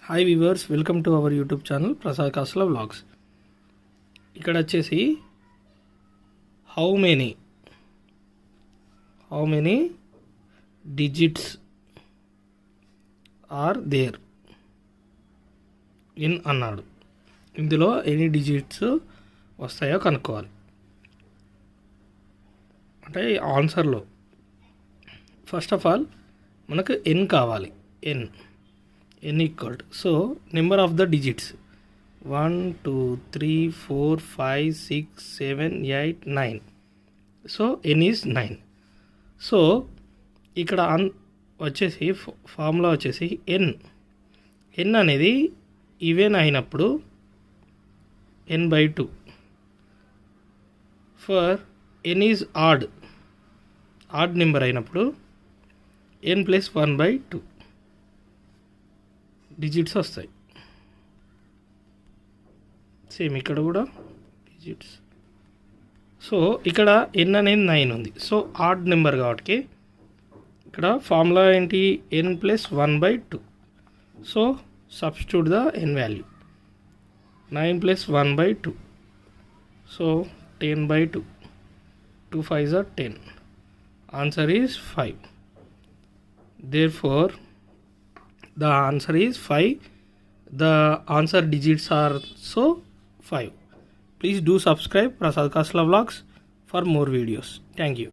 Hi viewers, welcome to our YouTube channel Prasad Kasla vlogs. ఇక్కడ వచ్చేసి how many digits are there in అన్నాడు. ఇందులో ఎన్ని డిజిట్స్ వస్తాయో కనుక్కోవాలి. అంటే ఆన్సర్లో ఫస్ట్ ఆఫ్ ఆల్ మనకు ఎన్ కావాలి. n equal to, so number of the digits 1 2 3 4 5 6 7 8 9, so n is 9. So ఇక్కడ వచ్చేసి ఫార్ములా వచ్చేసి n అనేది ఈవెన్ అయినప్పుడు n/2, for n is odd number అయినప్పుడు n + 1/2 డిజిట్స్ వస్తాయి. సేమ్ ఇక్కడ కూడా డిజిట్స్. సో ఇక్కడ n అనేది 9 ఉంది. సో ఆడ్ నెంబర్ కాబట్టి ఇక్కడ ఫార్ములా ఏంటి, n + 1/2. So substitute the n value. 9 + 1/2, so 10/2. 2 5s are 10. Answer is 5. Therefore the answer is 5. The answer digits are so 5. Please do subscribe Prasad Kasla Vlogs for more videos. Thank you.